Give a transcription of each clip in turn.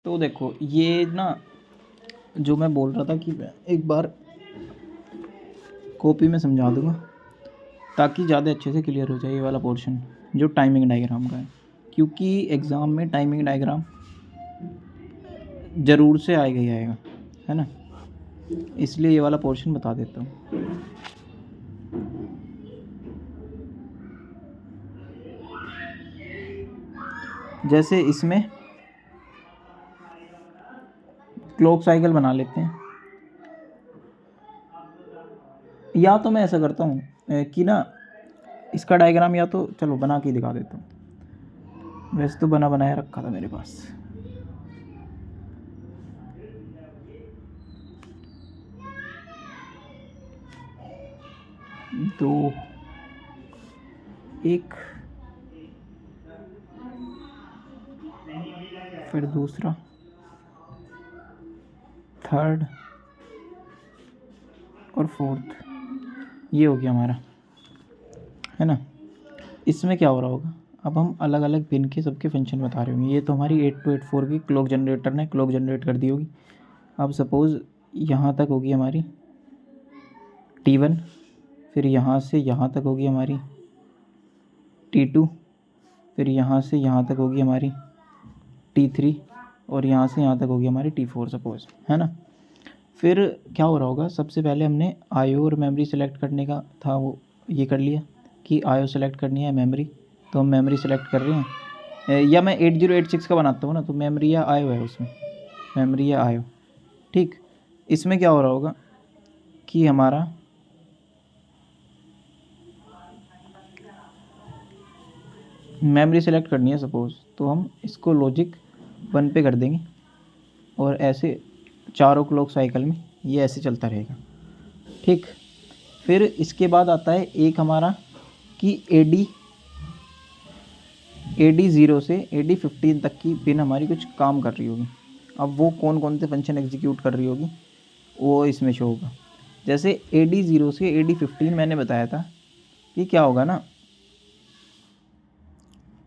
तो देखो ये ना जो मैं बोल रहा था कि मैं एक बार कॉपी में समझा दूंगा ताकि ज़्यादा अच्छे से क्लियर हो जाए ये वाला पोर्शन जो टाइमिंग डायग्राम का है, क्योंकि एग्ज़ाम में टाइमिंग डायग्राम ज़रूर से आएगा ही आएगा, है ना। इसलिए ये वाला पोर्शन बता देता हूँ। जैसे इसमें क्लॉक साइकिल बना लेते हैं, या तो मैं ऐसा करता हूँ कि ना इसका डायग्राम या तो चलो बना के दिखा देता हूँ। वैसे तो बनाया रखा था मेरे पास। दो, एक, फिर दूसरा, थर्ड और फोर्थ, ये हो गया हमारा, है ना। इसमें क्या हो रहा होगा, अब हम अलग अलग पिन के सबके फंक्शन बता रहे होंगे। ये तो हमारी 8284 की क्लॉक जनरेटर ने क्लॉक जनरेट कर दी होगी। अब सपोज़ यहाँ तक होगी हमारी T1, फिर यहाँ से यहाँ तक होगी हमारी T2, फिर यहाँ से यहाँ तक होगी हमारी T3, और यहाँ से यहाँ तक होगी हमारी T4 सपोज़, है ना। फिर क्या हो रहा होगा, सबसे पहले हमने आईओ और मेमोरी सेलेक्ट करने का था, वो ये कर लिया कि आईओ सेलेक्ट करनी है मेमोरी, तो हम मेमोरी सेलेक्ट कर रहे हैं। या मैं 8086 का बनाता हूँ ना, तो मेमोरी या आईओ है उसमें, मेमोरी या आईओ, ठीक। इसमें क्या हो रहा होगा कि हमारा मेमोरी सेलेक्ट करनी है सपोज़, तो हम इसको लॉजिक 1 पे कर देंगे और ऐसे चारों क्लॉक साइकिल में ये ऐसे चलता रहेगा, ठीक। फिर इसके बाद आता है एक हमारा कि AD 0 से AD 15 तक की पिन हमारी कुछ काम कर रही होगी। अब वो कौन कौन से फंक्शन एग्जीक्यूट कर रही होगी वो इसमें शो होगा। जैसे AD 0 से AD 15 मैंने बताया था कि क्या होगा ना,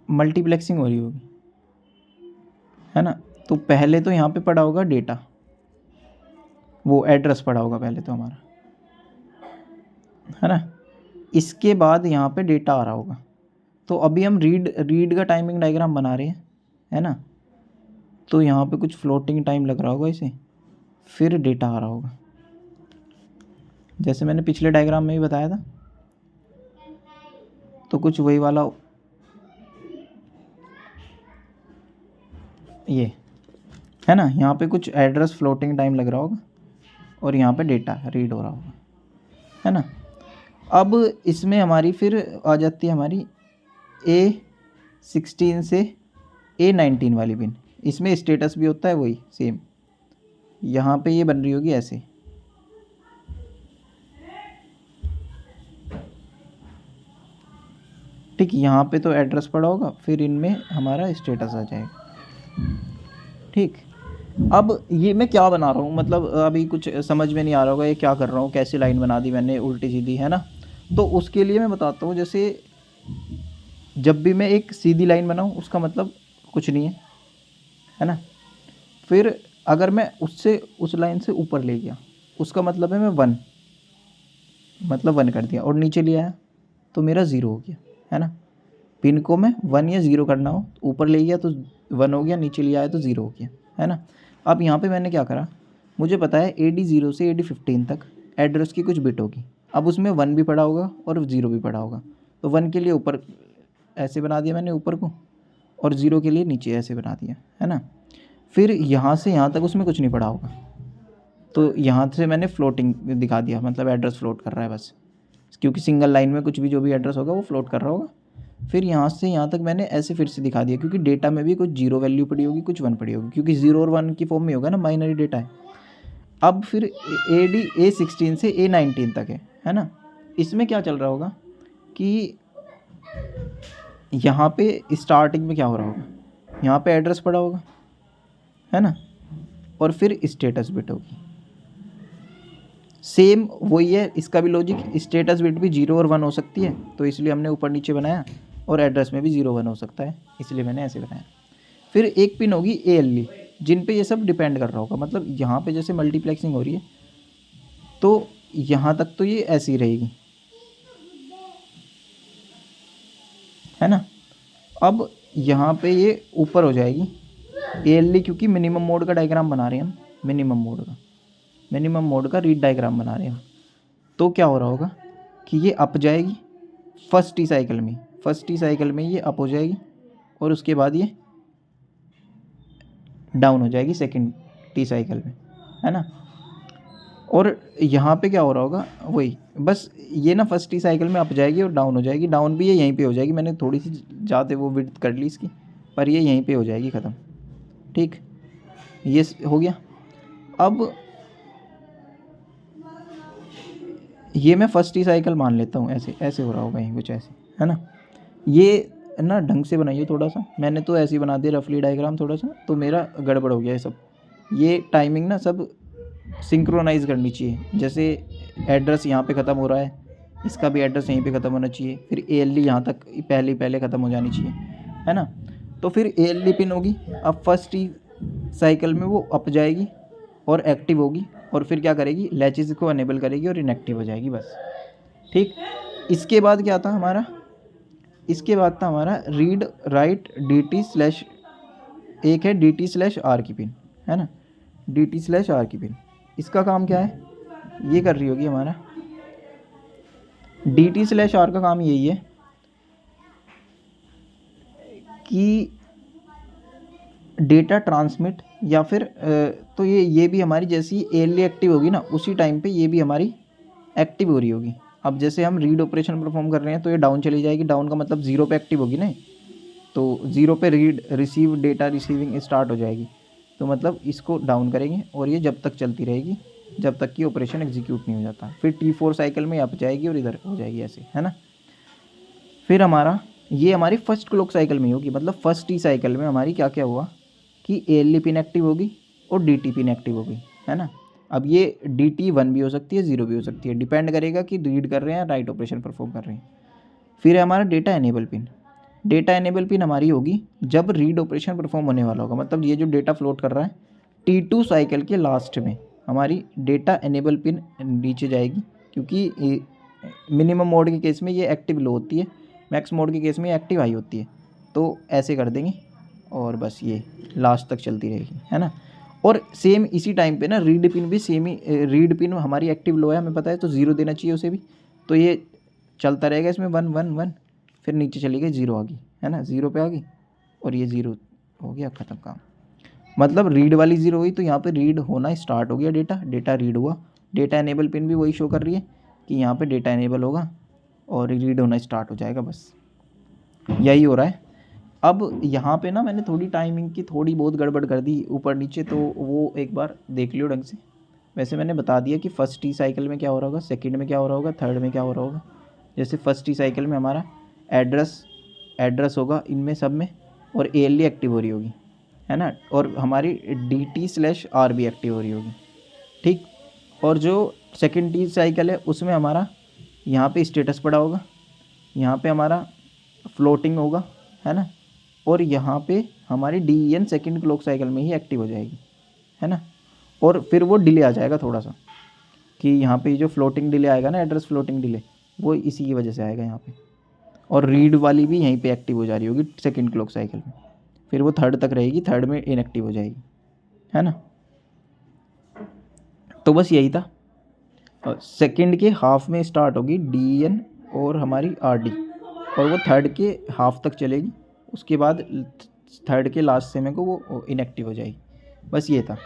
मल्टीप्लेक्सिंग हो रही होगी, है ना। तो पहले तो यहाँ पे पड़ा होगा डेटा, वो एड्रेस पड़ा होगा पहले तो हमारा, है ना। इसके बाद यहाँ पे डेटा आ रहा होगा। तो अभी हम रीड का टाइमिंग डायग्राम बना रहे हैं, है ना। तो यहाँ पे कुछ फ्लोटिंग टाइम लग रहा होगा इसे, फिर डेटा आ रहा होगा, जैसे मैंने पिछले डायग्राम में भी बताया था। तो कुछ वही वाला ये, है ना। यहाँ पे कुछ एड्रेस फ्लोटिंग टाइम लग रहा होगा और यहाँ पे डेटा रीड हो रहा होगा, है ना। अब इसमें हमारी फिर आ जाती है हमारी A16 से A19 वाली पिन। इसमें स्टेटस भी होता है वही सेम, यहाँ पे ये बन रही होगी ऐसे, ठीक। यहाँ पे तो एड्रेस पड़ा होगा, फिर इनमें हमारा स्टेटस आ जाएगा, ठीक। अब ये मैं क्या बना रहा हूँ, मतलब अभी कुछ समझ में नहीं आ रहा होगा ये क्या कर रहा हूँ, कैसी लाइन बना दी मैंने उल्टी सीधी, है ना। तो उसके लिए मैं बताता हूँ, जैसे जब भी मैं एक सीधी लाइन बनाऊँ उसका मतलब कुछ नहीं है ना। फिर अगर मैं उससे उस लाइन से ऊपर ले गया उसका मतलब है मैं 1, मतलब 1 कर दिया, और नीचे ले आया तो मेरा 0 हो गया, है ना। पिन को मैं 1 या 0 करना हो, ऊपर ले गया तो 1 हो गया, नीचे ले आया तो 0 हो गया, है ना। अब यहाँ पे मैंने क्या करा, मुझे पता है AD 0 से AD 15 तक एड्रेस की कुछ बिट होगी। अब उसमें 1 भी पड़ा होगा और 0 भी पड़ा होगा, तो 1 के लिए ऊपर ऐसे बना दिया मैंने ऊपर को, और 0 के लिए नीचे ऐसे बना दिया, है ना। फिर यहाँ से यहाँ तक उसमें कुछ नहीं पड़ा होगा, तो यहाँ से मैंने फ्लोटिंग दिखा दिया, मतलब एड्रेस फ्लोट कर रहा है बस, क्योंकि सिंगल लाइन में कुछ भी जो भी एड्रेस होगा वो फ्लोट कर रहा होगा। फिर यहाँ से यहाँ तक मैंने ऐसे फिर से दिखा दिया, क्योंकि डेटा में भी कुछ 0 वैल्यू पड़ी होगी, कुछ 1 पड़ी होगी, क्योंकि 0 और 1 की फॉर्म में होगा ना, बाइनरी डेटा है। अब फिर AD A16 से A19 तक है ना। इसमें क्या चल रहा होगा कि यहाँ पे स्टार्टिंग में क्या हो रहा होगा, यहाँ पे एड्रेस पड़ा होगा, है ना, और फिर स्टेटस बिट होगी, सेम वही है। इसका भी लॉजिक, स्टेटस बिट भी 0 और 1 हो सकती है, तो इसलिए हमने ऊपर नीचे बनाया, और एड्रेस में भी 0 1 हो सकता है, इसलिए मैंने ऐसे बनाया। फिर एक पिन होगी ALE, जिन पे ये सब डिपेंड कर रहा होगा। मतलब यहाँ पे जैसे मल्टीप्लेक्सिंग हो रही है तो यहाँ तक तो ये ऐसी रहेगी, है ना। अब यहाँ पे ये ऊपर हो जाएगी ALE, क्योंकि मिनिमम मोड का डायग्राम बना रहे हैं हम, मिनिमम मोड का रीड डायग्राम बना रहे हैं हम। तो क्या हो रहा होगा कि ये अप जाएगी फर्स्ट टी साइकिल में ये अप हो जाएगी, और उसके बाद ये डाउन हो जाएगी सेकंड टी साइकिल में, है ना। और यहाँ पे क्या हो रहा होगा, वही बस ये ना फर्स्ट टी साइकिल में अप जाएगी और डाउन हो जाएगी। डाउन भी ये यहीं पे हो जाएगी, मैंने थोड़ी सी ज़्यादा वो विड्थ कर ली इसकी, पर ये यहीं पे हो जाएगी ख़त्म। ठीक, ये हो गया। अब ये मैं फर्स्ट टी साइकिल मान लेता हूँ, ऐसे हो रहा होगा ये कुछ ऐसे, है ना। ये ना ढंग से बनाइए थोड़ा सा, मैंने तो ऐसे ही बना दिया रफली डायग्राम थोड़ा सा, तो मेरा गड़बड़ हो गया है सब। ये टाइमिंग ना सब सिंक्रोनाइज़ करनी चाहिए। जैसे एड्रेस यहाँ पे ख़त्म हो रहा है, इसका भी एड्रेस यहीं पे ख़त्म होना चाहिए, फिर ALE यहाँ तक पहले ख़त्म हो जानी चाहिए, है ना। तो फिर ALE पिन होगी, अब फर्स्ट टी साइकिल में वो अप जाएगी और एक्टिव होगी, और फिर क्या करेगी, लैचेस को अनेबल करेगी और इनएक्टिव हो जाएगी बस। ठीक, इसके बाद क्या था हमारा, रीड राइट DT/ एक है DT/R की पिन, है ना, DT/R की पिन। इसका काम क्या है, ये कर रही होगी हमारा DT/R का काम यही है कि डेटा ट्रांसमिट, या फिर तो ये भी हमारी जैसी ALE एक्टिव होगी ना, उसी टाइम पे ये भी हमारी एक्टिव हो रही होगी। अब जैसे हम रीड ऑपरेशन परफॉर्म कर रहे हैं तो ये डाउन चली जाएगी, डाउन का मतलब 0 पे एक्टिव होगी ना, तो 0 पे read receive data receiving start हो जाएगी, तो मतलब इसको डाउन करेंगे और ये जब तक चलती रहेगी जब तक कि ऑपरेशन एग्जीक्यूट नहीं हो जाता। फिर T4 साइकिल में अप जाएगी और इधर हो जाएगी ऐसे, है ना। फिर ये हमारी फर्स्ट क्लॉक साइकिल में होगी, मतलब फर्स्ट टी साइकिल में हमारी क्या क्या हुआ कि ALE पिन एक्टिव होगी और DT पिन एक्टिव होगी, है ना। अब ये DT 1 भी हो सकती है, 0 भी हो सकती है, डिपेंड करेगा कि रीड कर रहे हैं राइट ऑपरेशन परफॉर्म कर रहे हैं। फिर है हमारा डेटा एनेबल पिन हमारी होगी जब रीड ऑपरेशन परफॉर्म होने वाला होगा, मतलब ये जो डेटा फ्लोट कर रहा है T2 साइकिल के लास्ट में हमारी डेटा एनेबल पिन नीचे जाएगी, क्योंकि मिनिमम मोड के केस में ये एक्टिव लो होती है, मैक्स मोड के केस में एक्टिव हाई होती है। तो ऐसे कर देंगे और बस ये लास्ट तक चलती रहेगी, है ना। और सेम इसी टाइम पे ना रीड पिन भी सेम ही, रीड पिन हमारी एक्टिव लो है हमें पता है, तो 0 देना चाहिए उसे भी, तो ये चलता रहेगा इसमें 1 1 1, फिर नीचे चली गई 0 आ गई, है ना, 0 पे आ गई और ये 0 हो गया, ख़त्म काम। मतलब रीड वाली 0 हुई तो यहाँ पे रीड होना स्टार्ट हो गया, डेटा रीड हुआ। डेटा एनेबल पिन भी वही शो कर रही है कि यहाँ पे डेटा एनेबल होगा और रीड होना स्टार्ट हो जाएगा, बस यही हो रहा है। अब यहाँ पे ना मैंने थोड़ी टाइमिंग की थोड़ी बहुत गड़बड़ कर दी ऊपर नीचे, तो वो एक बार देख लियो ढंग से। वैसे मैंने बता दिया कि फर्स्ट टी साइकिल में क्या हो रहा होगा, सेकंड में क्या हो रहा होगा, थर्ड में क्या हो रहा होगा। जैसे फर्स्ट टी साइकिल में हमारा एड्रेस होगा इनमें सब में, और ALE एक्टिव हो रही होगी, है ना, और हमारी DT/R भी एक्टिव हो रही होगी। ठीक, और जो सेकंड टी साइकिल है उसमें हमारा यहाँ पे स्टेटस पड़ा होगा, यहाँ पे हमारा फ्लोटिंग होगा, है ना, और यहाँ पे हमारी DEN सेकंड क्लॉक साइकिल में ही एक्टिव हो जाएगी, है ना। और फिर वो डिले आ जाएगा थोड़ा सा, कि यहाँ पे जो फ्लोटिंग डिले आएगा ना, एड्रेस फ्लोटिंग डिले, वो इसी की वजह से आएगा यहाँ पे। और रीड वाली भी यहीं पे एक्टिव हो जा रही होगी सेकंड क्लॉक साइकिल में, फिर वो थर्ड तक रहेगी, थर्ड में इनएक्टिव हो जाएगी, है ना। तो बस यही था। और सेकंड के हाफ में स्टार्ट होगी DEN और हमारी RD, और वो थर्ड के हाफ तक चलेगी, उसके बाद थर्ड के लास्ट समय को वो इनएक्टिव हो जाएगी। बस ये था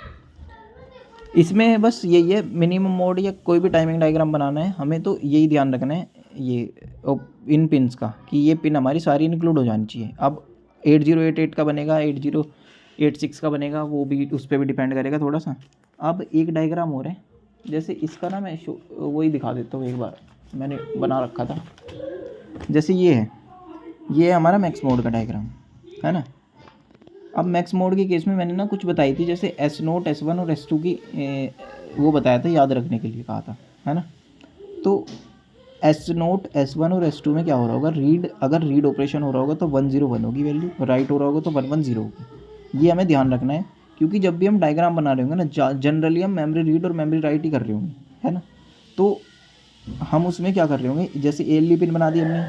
इसमें, बस यही है। मिनिमम मोड या कोई भी टाइमिंग डायग्राम बनाना है हमें तो यही ध्यान रखना है ये इन पिन्स का, कि ये पिन हमारी सारी इंक्लूड हो जानी चाहिए। अब 8088 का बनेगा, 8086 का बनेगा, वो भी उस पर भी डिपेंड करेगा थोड़ा सा। अब एक डायग्राम हो रहा है, जैसे इसका ना मैं वही दिखा देता हूँ, एक बार मैंने बना रखा था। जैसे ये है हमारा मैक्स मोड का डायग्राम, है ना। अब मैक्स मोड के केस में मैंने ना कुछ बताई थी, जैसे S0, S1 और S2 की वो बताया था, याद रखने के लिए कहा था, है ना। तो S0, S1 और S2 में क्या हो रहा होगा, अगर रीड ऑपरेशन हो रहा होगा तो 101 होगी वैल्यू, राइट हो रहा होगा तो 110 होगी। ये हमें ध्यान रखना है क्योंकि जब भी हम डायग्राम बना रहे होंगे ना, जनरली हम मेमोरी रीड और मेमोरी राइट ही कर रहे होंगे, है ना। तो हम उसमें क्या कर रहे होंगे, जैसे ALE पिन बना दी हमने,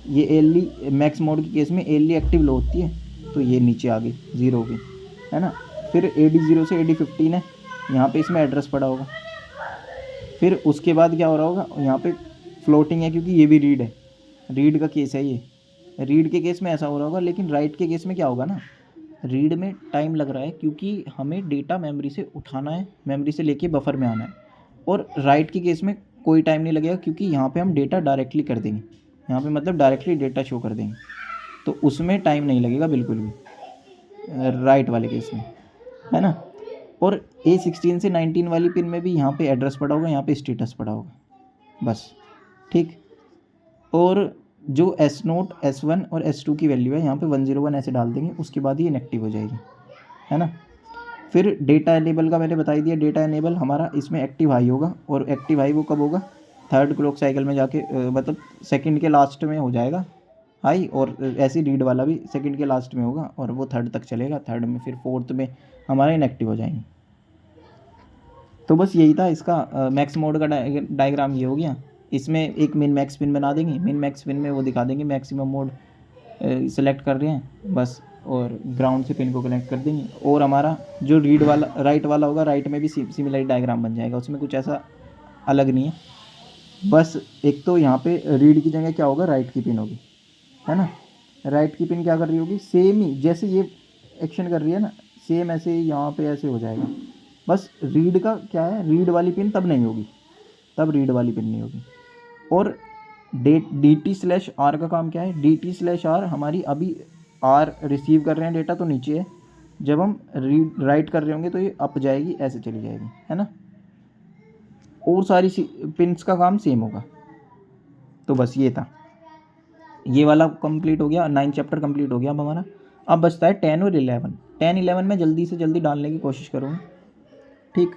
ये ALE मैक्स मोड के केस में ALE एक्टिव लो होती है, तो ये नीचे आ गई 0 की, है ना। फिर AD0 से AD15 है, यहाँ पे इसमें एड्रेस पड़ा होगा। फिर उसके बाद क्या हो रहा होगा, यहाँ पे फ्लोटिंग है क्योंकि ये भी रीड है, रीड का केस है ये। रीड के केस में ऐसा हो रहा होगा, लेकिन राइट के केस में क्या होगा ना, रीड में टाइम लग रहा है क्योंकि हमें डेटा मेमोरी से उठाना है, मेमोरी से लेके बफर में आना है। और राइट के केस में कोई टाइम नहीं लगेगा क्योंकि यहाँ पे हम डेटा डायरेक्टली कर देंगे, यहाँ पे मतलब डायरेक्टली डेटा शो कर देंगे, तो उसमें टाइम नहीं लगेगा बिल्कुल भी राइट वाले केस में, है ना। और A16 से 19 वाली पिन में भी यहाँ पे एड्रेस पड़ा होगा, यहाँ पे स्टेटस पड़ा होगा, बस, ठीक। और जो S0, S1 और S2 की वैल्यू है यहाँ पे 101 ऐसे डाल देंगे, उसके बाद ही इनएक्टिव हो जाएगी, है ना। फिर डेटा एनेबल का मैंने बता ही दिया, डेटा एनेबल हमारा इसमें एक्टिव हाई होगा, और एक्टिव हाई वो कब होगा, 3rd क्लॉक साइकिल में जाके मतलब सेकंड के लास्ट में हो जाएगा हाई, और ऐसे रीड वाला भी सेकंड के लास्ट में होगा, और वो 3rd तक चलेगा, 3rd में फिर 4th में हमारा इनएक्टिव हो जाएंगे। तो बस यही था इसका मैक्स मोड का डायग्राम ये हो गया। इसमें एक मिन मैक्स पिन बना देंगे, मिन मैक्स पिन में वो दिखा देंगे मैक्सिमम मोड सेलेक्ट कर रहे हैं बस, और ग्राउंड से पिन को कनेक्ट कर देंगे। और हमारा जो रीड वाला राइट वाला होगा, राइट में भी सिमिलर डायग्राम बन जाएगा, उसमें कुछ ऐसा अलग नहीं है। बस एक तो यहाँ पे रीड की जगह क्या होगा, राइट की पिन होगी, है ना। राइट की पिन क्या कर रही होगी, सेम ही जैसे ये एक्शन कर रही है ना, सेम ऐसे ही यहाँ पे ऐसे हो जाएगा। बस रीड का क्या है, रीड वाली पिन तब नहीं होगी, तब रीड वाली पिन नहीं होगी। और DT/R का काम क्या है, DT/R हमारी अभी R रिसीव कर रहे हैं डेटा तो नीचे है, जब हम रीड राइट कर रहे होंगे तो ये अप जाएगी, ऐसे चली जाएगी, है ना। और सारी पिन्स का काम सेम होगा। तो बस ये था, ये वाला कंप्लीट हो गया, 9 चैप्टर कंप्लीट हो गया अब हमारा। अब बचता है 10 और 11। 10, 11 में जल्दी से जल्दी डालने की कोशिश करूँगा, ठीक।